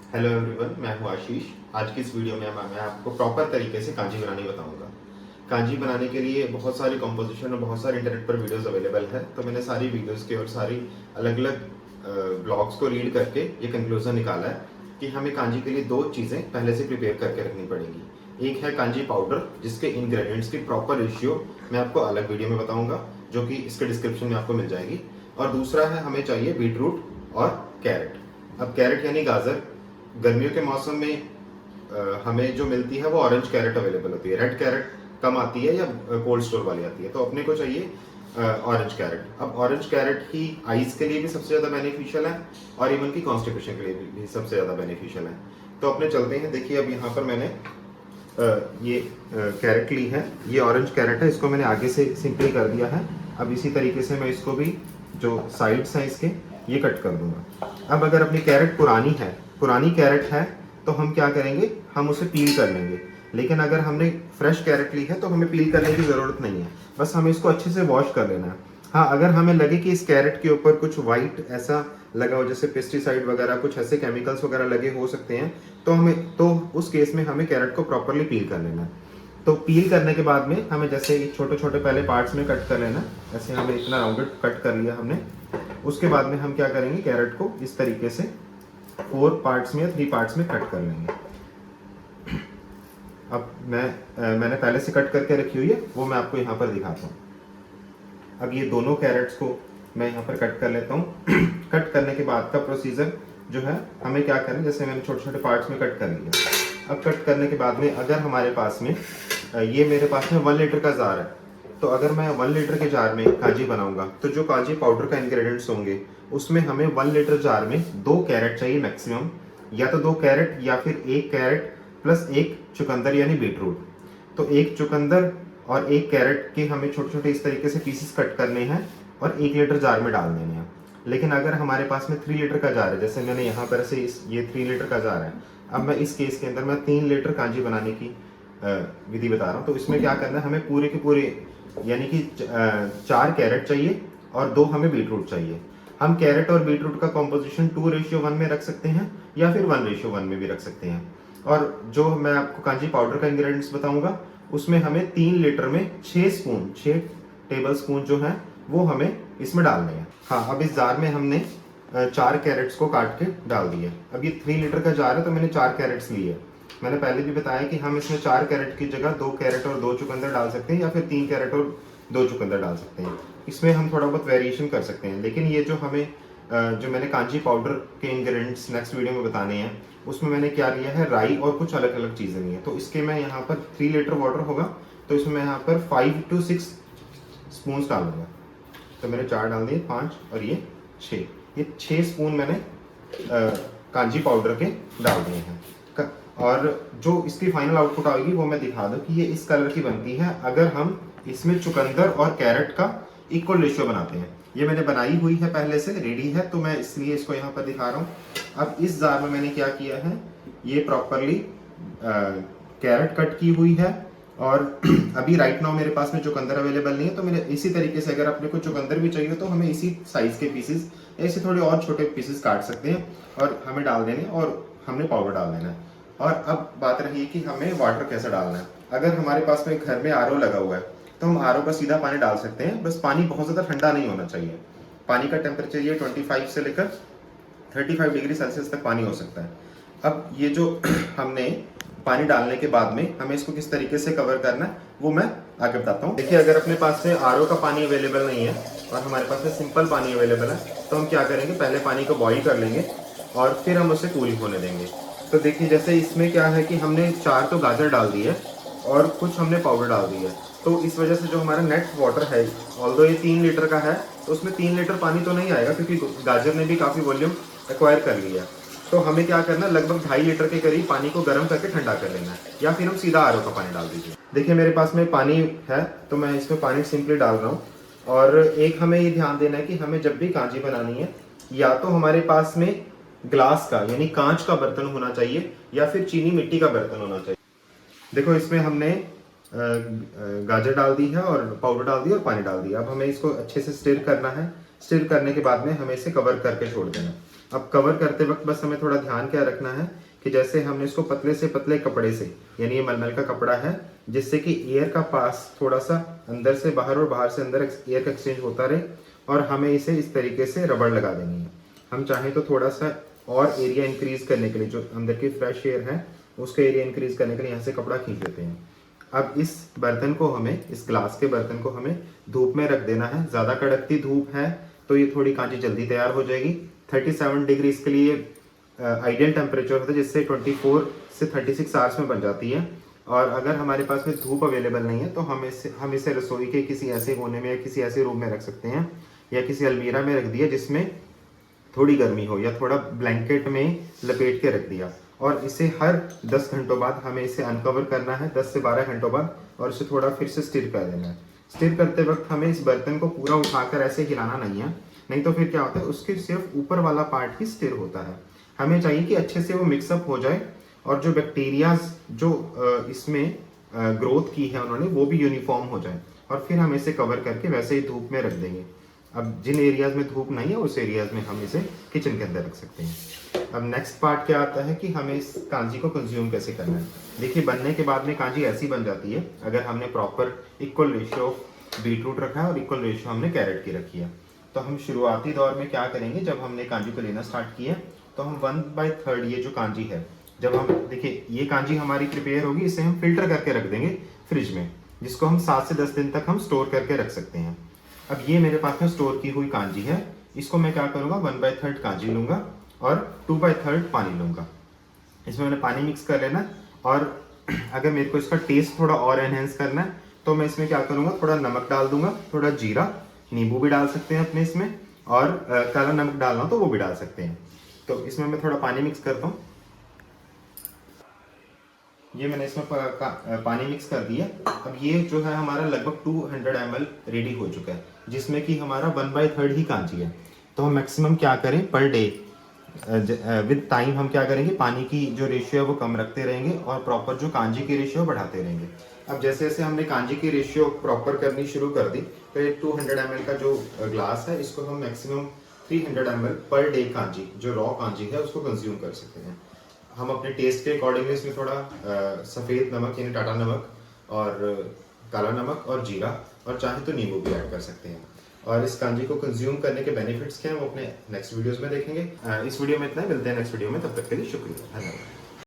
Hello everyone, मैं हूं आशीष। आज की इस वीडियो में मैं आपको प्रॉपर तरीके से कांजी बनानी बताऊंगा। कांजी बनाने के लिए बहुत सारी कॉम्पोजिशन और बहुत सारे इंटरनेट पर वीडियोस अवेलेबल है, तो मैंने सारी वीडियोस के और सारी अलग अलग ब्लॉग्स को रीड करके ये कंक्लूजन निकाला है कि हमें कांजी के लिए दो चीज़ें पहले से प्रिपेयर करके रखनी पड़ेंगी। एक है कांजी पाउडर, जिसके इंग्रेडिएंट्स की प्रॉपर रेशियो मैं आपको अलग वीडियो में बताऊंगा, जो कि इसके डिस्क्रिप्शन में आपको मिल जाएगी। और दूसरा है, हमें चाहिए बीटरूट और कैरेट। अब कैरेट यानी गाजर, गर्मियों के मौसम में हमें जो मिलती है वो ऑरेंज कैरेट अवेलेबल होती है। रेड कैरेट कम आती है या कोल्ड स्टोर वाली आती है, तो अपने को चाहिए ऑरेंज कैरेट। अब ऑरेंज कैरेट ही आइज के लिए भी सबसे ज़्यादा बेनिफिशियल है और इवन की कॉन्स्टिपेशन के लिए भी सबसे ज़्यादा बेनिफिशियल है। तो अपने चलते हैं। देखिए, अब यहाँ पर मैंने ये कैरेट ली है, ये ऑरेंज कैरेट है, इसको मैंने आगे से सिंपली कर दिया है। अब इसी तरीके से मैं इसको भी, जो साइड्स हैं इसके, ये कट कर दूंगा। अब अगर अपनी कैरेट पुरानी कैरेट है तो हम क्या करेंगे, हम उसे पील कर लेंगे। लेकिन अगर हमने फ्रेश कैरेट ली है तो हमें पील करने की ज़रूरत नहीं है, बस हमें इसको अच्छे से वॉश कर लेना है। हाँ, अगर हमें लगे कि इस कैरेट के ऊपर कुछ वाइट ऐसा लगा हो, जैसे पेस्टिसाइड वगैरह, कुछ ऐसे केमिकल्स वगैरह लगे हो सकते हैं, तो उस केस में हमें कैरेट को प्रॉपरली पील कर लेना है। तो पील करने के बाद में हमें जैसे छोटे छोटे पहले पार्ट्स में कट कर लेना। ऐसे हमें इतना राउंडेड कट कर लिया हमने। उसके बाद में हम क्या करेंगे, कैरेट को इस तरीके से 4 पार्ट्स में या 3 पार्ट्स में कट कर लेंगे। अब मैंने पहले से कट करके रखी हुई है, वो मैं आपको यहाँ पर दिखाता हूँ। अब ये दोनों कैरेट्स को मैं यहाँ पर कट कर लेता हूँ। कट करने के बाद का प्रोसीजर जो है, हमें क्या करना है, जैसे मैंने छोटे छोटे पार्ट्स में कट कर लिया। अब कट करने के बाद में अगर हमारे पास में ये मेरे पास में 1 लीटर का जार है, तो अगर मैं 1 लीटर के जार में कांजी बनाऊंगा तो जो कांजी पाउडर का इंग्रेडिएंट्स होंगे उसमें हमें 1 लीटर जार में 2 कैरेट चाहिए मैक्सिमम, या तो 2 कैरेट या फिर 1 कैरेट प्लस 1 चुकंदर यानी बीटरूट। तो 1 चुकंदर और 1 कैरेट के हमें छोटे छोटे इस तरीके से पीसेस कट करने हैं और 1 लीटर जार में डाल देने हैं। लेकिन अगर हमारे पास में 3 लीटर का जार है, जैसे मैंने यहाँ पर से ये 3 लीटर का जार है, अब मैं इस केस के अंदर मैं 3 लीटर कांजी बनाने की विधि बता रहा हूँ। तो इसमें क्या करना है, हमें पूरे के पूरे यानी कि 4 कैरेट चाहिए और 2 हमें बीटरूट चाहिए। हम कैरेट और बीटरूट का कॉम्पोजिशन 2:1 में रख सकते हैं या फिर 1:1 में भी रख सकते हैं। और जो मैं आपको कांजी पाउडर का इंग्रेडिएंट्स बताऊंगा, उसमें हमें 3 लीटर में 6 टेबल स्पून जो है वो हमें इसमें डालने हैं। हाँ, अब इस जार में हमने 4 कैरेट्स को काट के डाल दिए। अब ये 3 लीटर का जार है तो मैंने 4 कैरेट्स लिए। मैंने पहले भी बताया कि हम इसमें 4 कैरेट की जगह 2 कैरेट और 2 चुकंदर डाल सकते हैं, या फिर 3 कैरेट और 2 चुकंदर डाल सकते हैं। इसमें हम थोड़ा बहुत वेरिएशन कर सकते हैं। लेकिन ये जो हमें जो मैंने कांजी पाउडर के इंग्रेडिएंट्स नेक्स्ट वीडियो में बताने हैं, उसमें मैंने क्या लिया है, राई और कुछ अलग अलग चीज़ें ली हैं। तो इसके मैं यहाँ पर 3 लीटर वाटर होगा, तो इसमें मैं यहाँ पर 5 to 6 स्पून डालूंगा। तो मैंने 4 डाल दिए, 5 और ये 6, ये 6 स्पून मैंने कांजी पाउडर के डाल दिए हैं। और जो इसकी फाइनल आउटपुट आएगी वो मैं दिखा दूं कि ये इस कलर की बनती है अगर हम इसमें चुकंदर और कैरेट का इक्वल रेशियो बनाते हैं। ये मैंने बनाई हुई है, पहले से रेडी है, तो मैं इसलिए इसको यहाँ पर दिखा रहा हूँ। अब इस जार में मैंने क्या किया है, ये प्रॉपरली कैरेट कट की हुई है। और अभी राइट नाउ मेरे पास में चुकंदर अवेलेबल नहीं है, तो मैंने इसी तरीके से, अगर अपने को चुकंदर भी चाहिए तो हमें इसी साइज के पीसेस, ऐसे थोड़े और छोटे पीसेस काट सकते हैं और हमें डाल देने, और हमने पाउडर डाल देना है। और अब बात रही है कि हमें वाटर कैसे डालना है। अगर हमारे पास में घर में आरओ लगा हुआ है तो हम आरओ का सीधा पानी डाल सकते हैं, बस पानी बहुत ज़्यादा ठंडा नहीं होना चाहिए। पानी का टेम्परेचर ये 25 से लेकर 35 डिग्री सेल्सियस तक पानी हो सकता है। अब ये जो हमने पानी डालने के बाद में हमें इसको किस तरीके से कवर करना है वो मैं आगे बताता हूँ। देखिए, अगर अपने पास में आरओ का पानी अवेलेबल नहीं है और हमारे पास में सिंपल पानी अवेलेबल है, तो हम क्या करेंगे, पहले पानी को बॉईल कर लेंगे और फिर हम उसे कूलिंग होने देंगे। तो देखिए, जैसे इसमें क्या है कि हमने 4 तो गाजर डाल दी है और कुछ हमने पाउडर डाल दी है, तो इस वजह से जो हमारा नेट वाटर है, ऑल्दो ये 3 लीटर का है, तो उसमें 3 लीटर पानी तो नहीं आएगा क्योंकि गाजर ने भी काफ़ी वॉल्यूम एक्वायर कर लिया। तो हमें क्या करना है, लगभग 2.5 लीटर के करीब पानी को गर्म करके ठंडा कर लेना है, या फिर हम सीधा आरओ का पानी डाल दीजिए। देखिए, मेरे पास में पानी है तो मैं इसमें पानी सिंपली डाल रहा हूँ। और एक हमें ये ध्यान देना है कि हमें जब भी कांजी बनानी है, या तो हमारे पास में ग्लास का यानी कांच का बर्तन होना चाहिए, या फिर चीनी मिट्टी का बर्तन होना चाहिए। देखो, इसमें हमने गाजर डाल दी है और पाउडर डाल दिया और पानी डाल दिया। अब हमें इसको अच्छे से स्टिर करना है। स्टिर करने के बाद में हमें इसे कवर करके छोड़ देना है। अब कवर करते वक्त बस हमें थोड़ा ध्यान क्या रखना है कि जैसे हमने इसको पतले से पतले कपड़े से, यानी ये मलमल का कपड़ा है, जिससे कि एयर का पास थोड़ा सा अंदर से बाहर और बाहर से अंदर एयर का एक्सचेंज होता रहे, और हमें इसे इस तरीके से रबड़ लगा देनी है। हम चाहें तो थोड़ा सा और एरिया इंक्रीज करने के लिए, जो अंदर की फ्रेश एयर है उसका एरिया इंक्रीज करने के लिए यहाँ से कपड़ा खींच लेते हैं। अब इस बर्तन को हमें, इस ग्लास के बर्तन को हमें धूप में रख देना है। ज़्यादा कड़कती धूप है तो ये थोड़ी कांजी जल्दी तैयार हो जाएगी। 37 डिग्री इसके लिए आइडियल टेम्परेचर होता है, जिससे 24 से 36 आवर्स में बन जाती है। और अगर हमारे पास में धूप अवेलेबल नहीं है तो हम इसे रसोई के किसी ऐसे कोने में या किसी ऐसे रूम में रख सकते हैं, या किसी अलमीरा में रख दिया जिसमें थोड़ी गर्मी हो, या थोड़ा ब्लैंकेट में लपेट के रख दिया। और इसे हर 10 घंटों बाद हमें इसे अनकवर करना है, 10 से 12 घंटों बाद, और इसे थोड़ा फिर से स्टिर कर देना है। स्टिर करते वक्त हमें इस बर्तन को पूरा उठाकर ऐसे हिलाना नहीं है, नहीं तो फिर क्या होता है, उसके सिर्फ ऊपर वाला पार्ट ही स्टिर होता है। हमें चाहिए कि अच्छे से वो मिक्सअप हो जाए, और जो बैक्टीरियाज जो इसमें ग्रोथ की है उन्होंने, वो भी यूनिफॉर्म हो जाए, और फिर हम इसे कवर करके वैसे ही धूप में रख देंगे। अब जिन एरियाज में धूप नहीं है उस एरियाज में हम इसे किचन के अंदर रख सकते हैं। अब नेक्स्ट पार्ट क्या आता है कि हमें इस कांजी को कंज्यूम कैसे करना है। देखिए, बनने के बाद में कांजी ऐसी बन जाती है अगर हमने proper equal ratio of beetroot रखा है और इक्वल रेशियो हमने कैरेट की रखी है। तो हम शुरुआती दौर में क्या करेंगे, जब हमने कांजी को लेना स्टार्ट किया तो हम 1/3 ये जो कांजी है, जब हम देखिए ये कांजी हमारी प्रिपेयर होगी, इसे हम फिल्टर करके रख देंगे फ्रिज में, जिसको हम 7 से 10 दिन तक हम स्टोर करके रख सकते हैं। अब ये मेरे पास में स्टोर की हुई कांजी है, इसको मैं क्या करूँगा, 1/3 कांजी लूँगा और 2/3 पानी लूँगा। इसमें मैंने पानी मिक्स कर लेना, और अगर मेरे को इसका टेस्ट थोड़ा और एनहेंस करना है तो मैं इसमें क्या करूँगा, थोड़ा नमक डाल दूंगा, थोड़ा जीरा, नींबू भी डाल सकते हैं अपने इसमें, और काला नमक डालना तो वो भी डाल सकते हैं। तो इसमें मैं थोड़ा पानी मिक्स करता हूँ। ये मैंने इसमें पानी मिक्स कर दिया। अब ये जो है हमारा लगभग 200 ml रेडी हो चुका है, जिसमें कि हमारा 1/3 ही कांजी है। तो हम मैक्सिमम क्या करें, पर डे विद टाइम हम क्या करेंगे, पानी की जो रेशियो है वो कम रखते रहेंगे और प्रॉपर जो कांजी की रेशियो बढ़ाते रहेंगे। अब जैसे जैसे हमने कांजी की रेशियो प्रॉपर करनी शुरू कर दी, तो ये 200 ml का जो ग्लास है, इसको हम maximum 300 ml per day kanji, जो रॉ कांजी है, उसको कंज्यूम कर सकते हैं। हम अपने टेस्ट के अकॉर्डिंगली इसमें थोड़ा सफ़ेद नमक यानी टाटा नमक और काला नमक और जीरा, और चाहे तो नींबू भी ऐड कर सकते हैं। और इस कांजी को कंज्यूम करने के बेनिफिट्स क्या हैं वो अपने नेक्स्ट वीडियोस में देखेंगे। इस वीडियो में इतना ही, मिलते हैं नेक्स्ट वीडियो में, तब तक के लिए शुक्रिया, धन्यवाद।